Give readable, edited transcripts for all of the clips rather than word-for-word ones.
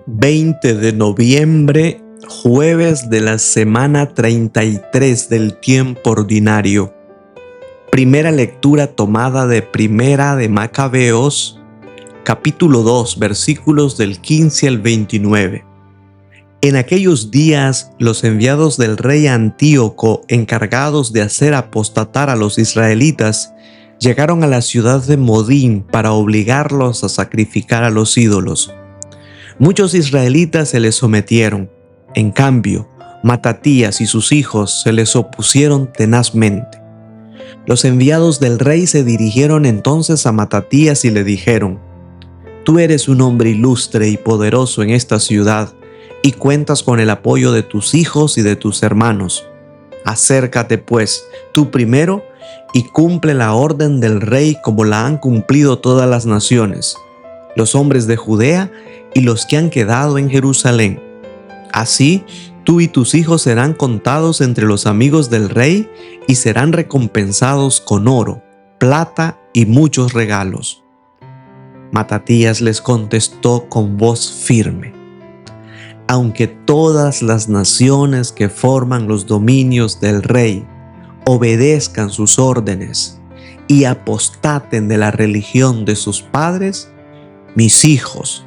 20 de noviembre, jueves de la semana 33 del tiempo ordinario. Primera lectura tomada de Primera de Macabeos, capítulo 2, versículos del 15 al 29. En aquellos días, los enviados del rey Antíoco, encargados de hacer apostatar a los israelitas, llegaron a la ciudad de Modín para obligarlos a sacrificar a los ídolos. Muchos israelitas se les sometieron. En cambio, Matatías y sus hijos se les opusieron tenazmente. Los enviados del rey se dirigieron entonces a Matatías y le dijeron: «Tú eres un hombre ilustre y poderoso en esta ciudad y cuentas con el apoyo de tus hijos y de tus hermanos. Acércate pues, tú primero, y cumple la orden del rey como la han cumplido todas las naciones, los hombres de Judea y los que han quedado en Jerusalén. Así, tú y tus hijos serán contados entre los amigos del rey y serán recompensados con oro, plata y muchos regalos». Matatías les contestó con voz firme: «Aunque todas las naciones que forman los dominios del rey obedezcan sus órdenes y apostaten de la religión de sus padres, mis hijos,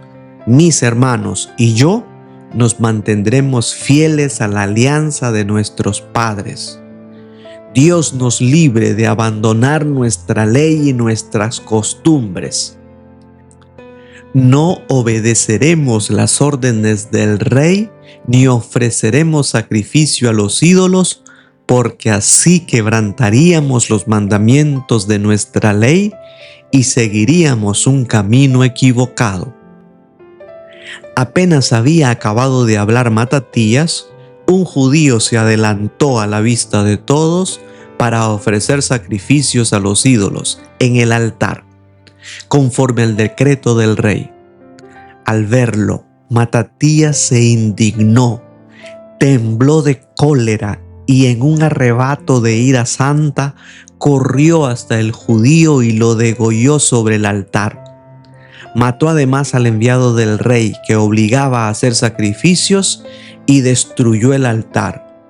mis hermanos y yo nos mantendremos fieles a la alianza de nuestros padres. Dios nos libre de abandonar nuestra ley y nuestras costumbres. No obedeceremos las órdenes del rey ni ofreceremos sacrificio a los ídolos, porque así quebrantaríamos los mandamientos de nuestra ley y seguiríamos un camino equivocado». Apenas había acabado de hablar Matatías, un judío se adelantó a la vista de todos para ofrecer sacrificios a los ídolos en el altar, conforme al decreto del rey. Al verlo, Matatías se indignó, tembló de cólera y en un arrebato de ira santa corrió hasta el judío y lo degolló sobre el altar. Mató además al enviado del rey que obligaba a hacer sacrificios y destruyó el altar.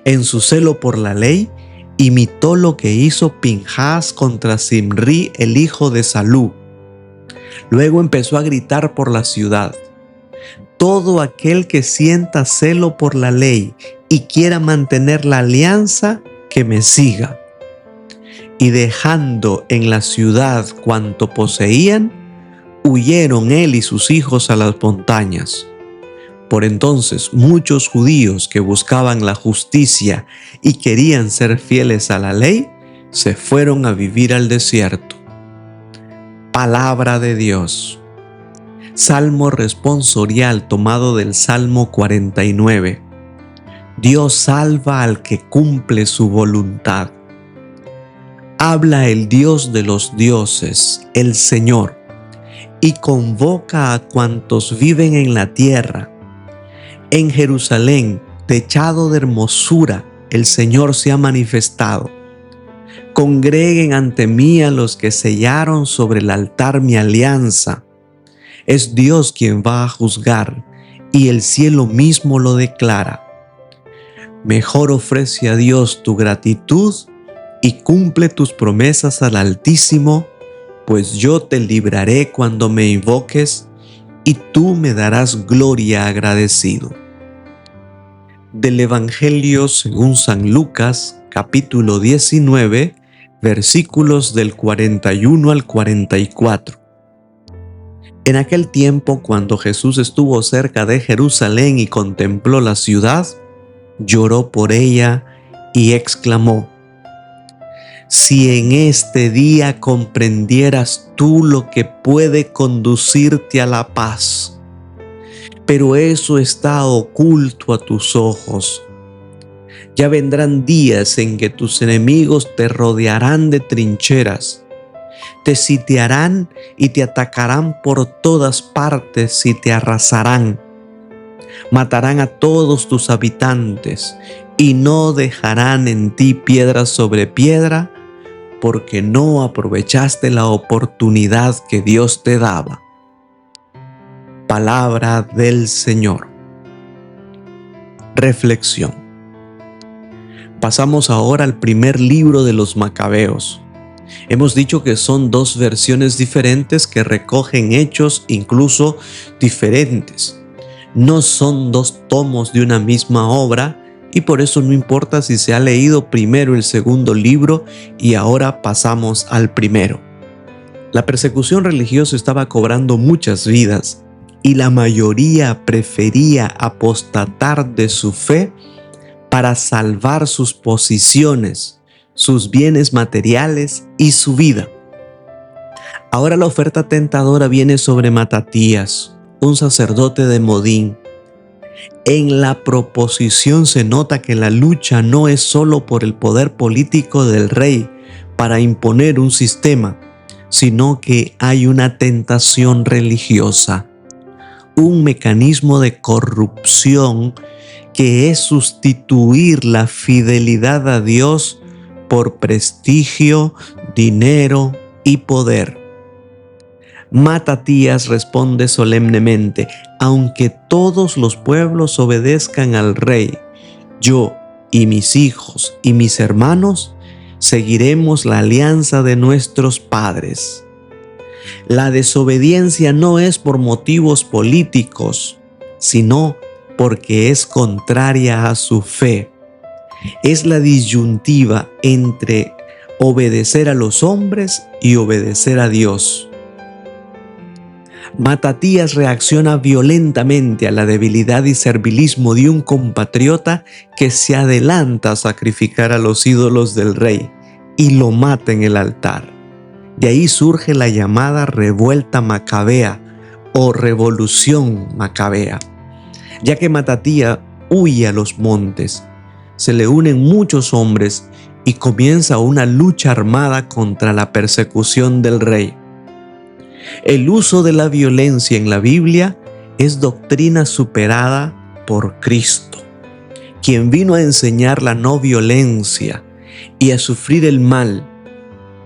En su celo por la ley, imitó lo que hizo Pinhas contra Zimri, el hijo de Salú. Luego empezó a gritar por la ciudad: «Todo aquel que sienta celo por la ley y quiera mantener la alianza, que me siga». Y dejando en la ciudad cuanto poseían, huyeron él y sus hijos a las montañas. Por entonces muchos judíos que buscaban la justicia y querían ser fieles a la ley, se fueron a vivir al desierto. Palabra de Dios. Salmo responsorial tomado del Salmo 49. Dios salva al que cumple su voluntad. Habla el Dios de los dioses, el Señor, y convoca a cuantos viven en la tierra. En Jerusalén, techado de hermosura, el Señor se ha manifestado. Congreguen ante mí a los que sellaron sobre el altar mi alianza. Es Dios quien va a juzgar, y el cielo mismo lo declara. Mejor ofrece a Dios tu gratitud y cumple tus promesas al Altísimo, pues yo te libraré cuando me invoques y tú me darás gloria agradecido. Del Evangelio según San Lucas, capítulo 19, versículos del 41 al 44. En aquel tiempo, cuando Jesús estuvo cerca de Jerusalén y contempló la ciudad, lloró por ella y exclamó: «Si en este día comprendieras tú lo que puede conducirte a la paz, pero eso está oculto a tus ojos. Ya vendrán días en que tus enemigos te rodearán de trincheras, te sitiarán y te atacarán por todas partes y te arrasarán. Matarán a todos tus habitantes y no dejarán en ti piedra sobre piedra, porque no aprovechaste la oportunidad que Dios te daba». Palabra del Señor. Reflexión. Pasamos ahora al primer libro de los Macabeos. Hemos dicho que son dos versiones diferentes que recogen hechos incluso diferentes. No son dos tomos de una misma obra y por eso no importa si se ha leído primero el segundo libro y ahora pasamos al primero. La persecución religiosa estaba cobrando muchas vidas y la mayoría prefería apostatar de su fe para salvar sus posiciones, sus bienes materiales y su vida. Ahora la oferta tentadora viene sobre Matatías, un sacerdote de Modín. En la proposición se nota que la lucha no es solo por el poder político del rey para imponer un sistema, sino que hay una tentación religiosa, un mecanismo de corrupción que es sustituir la fidelidad a Dios por prestigio, dinero y poder. Matatías responde solemnemente: aunque todos los pueblos obedezcan al rey, yo y mis hijos y mis hermanos seguiremos la alianza de nuestros padres. La desobediencia no es por motivos políticos, sino porque es contraria a su fe. Es la disyuntiva entre obedecer a los hombres y obedecer a Dios. Matatías reacciona violentamente a la debilidad y servilismo de un compatriota que se adelanta a sacrificar a los ídolos del rey y lo mata en el altar. De ahí surge la llamada revuelta macabea o revolución macabea, ya que Matatías huye a los montes. Se le unen muchos hombres y comienza una lucha armada contra la persecución del rey. El uso de la violencia en la Biblia es doctrina superada por Cristo, quien vino a enseñar la no violencia y a sufrir el mal.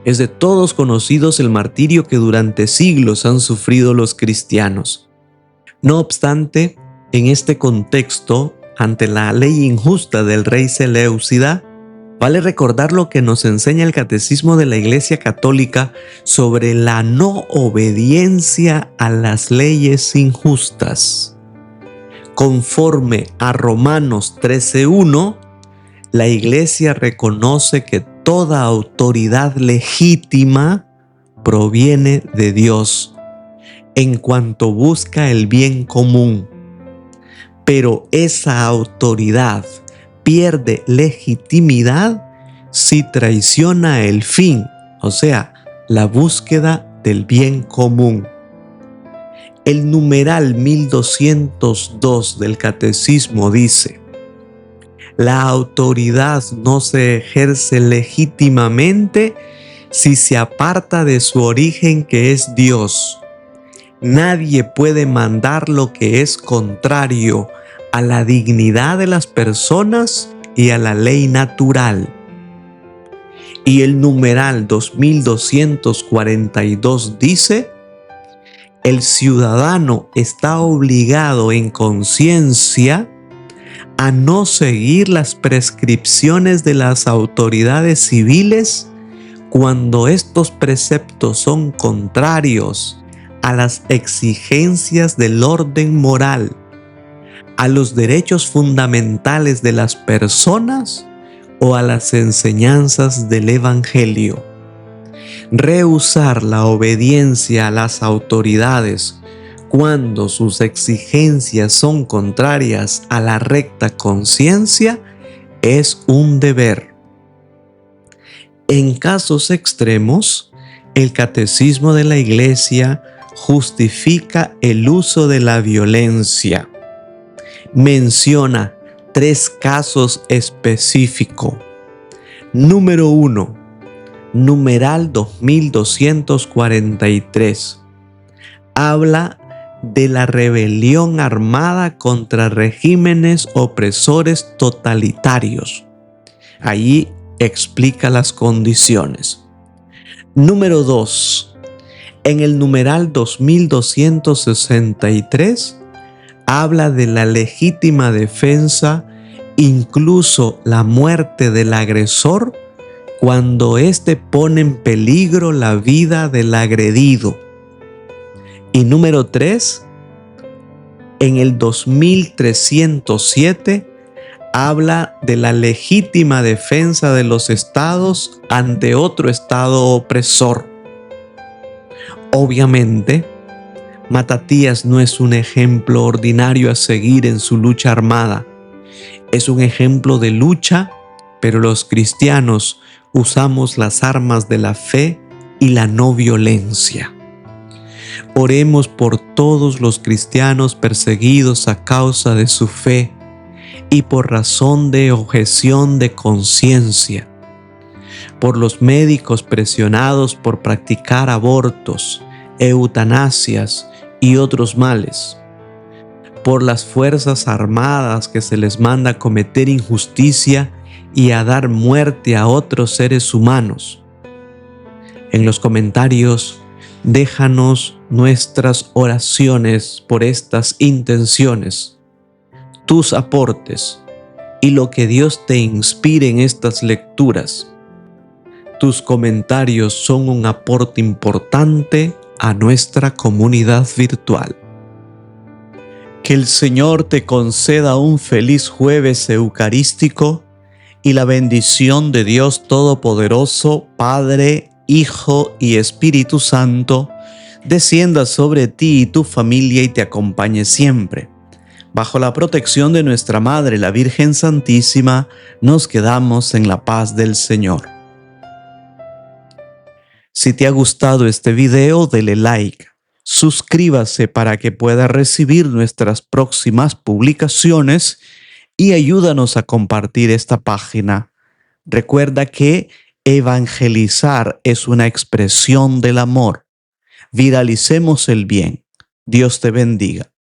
Es de todos conocidos el martirio que durante siglos han sufrido los cristianos. No obstante, en este contexto, ante la ley injusta del rey Seleucida, vale recordar lo que nos enseña el Catecismo de la Iglesia Católica sobre la no obediencia a las leyes injustas. Conforme a Romanos 13:1, la Iglesia reconoce que toda autoridad legítima proviene de Dios en cuanto busca el bien común. Pero esa autoridad pierde legitimidad si traiciona el fin, o sea, la búsqueda del bien común. El numeral 1202 del Catecismo dice: la autoridad no se ejerce legítimamente si se aparta de su origen, que es Dios. Nadie puede mandar lo que es contrario a la dignidad de las personas y a la ley natural. Y el numeral 2242 dice: el ciudadano está obligado en conciencia a no seguir las prescripciones de las autoridades civiles cuando estos preceptos son contrarios a las exigencias del orden moral, a los derechos fundamentales de las personas o a las enseñanzas del Evangelio. Rehusar la obediencia a las autoridades cuando sus exigencias son contrarias a la recta conciencia es un deber. En casos extremos, el Catecismo de la Iglesia justifica el uso de la violencia. Menciona 3 casos específicos. Número 1, numeral 2243. Habla de la rebelión armada contra regímenes opresores totalitarios. Allí explica las condiciones. Número 2. En el numeral 2263 habla de la legítima defensa, incluso la muerte del agresor, cuando éste pone en peligro la vida del agredido. Y número 3, en el 2307 habla de la legítima defensa de los estados ante otro estado opresor. Obviamente, Matatías no es un ejemplo ordinario a seguir en su lucha armada. Es un ejemplo de lucha, pero los cristianos usamos las armas de la fe y la no violencia. Oremos por todos los cristianos perseguidos a causa de su fe y por razón de objeción de conciencia, por los médicos presionados por practicar abortos, eutanasias y otros males, por las fuerzas armadas que se les manda a cometer injusticia y a dar muerte a otros seres humanos. En los comentarios, déjanos nuestras oraciones por estas intenciones, tus aportes y lo que Dios te inspire en estas lecturas. Tus comentarios son un aporte importante a nuestra comunidad virtual. Que el Señor te conceda un feliz jueves eucarístico y la bendición de Dios Todopoderoso, Padre, Hijo y Espíritu Santo, descienda sobre ti y tu familia y te acompañe siempre. Bajo la protección de nuestra Madre, la Virgen Santísima, nos quedamos en la paz del Señor. Si te ha gustado este video, dele like, suscríbase para que pueda recibir nuestras próximas publicaciones y ayúdanos a compartir esta página. Recuerda que evangelizar es una expresión del amor. Viralicemos el bien. Dios te bendiga.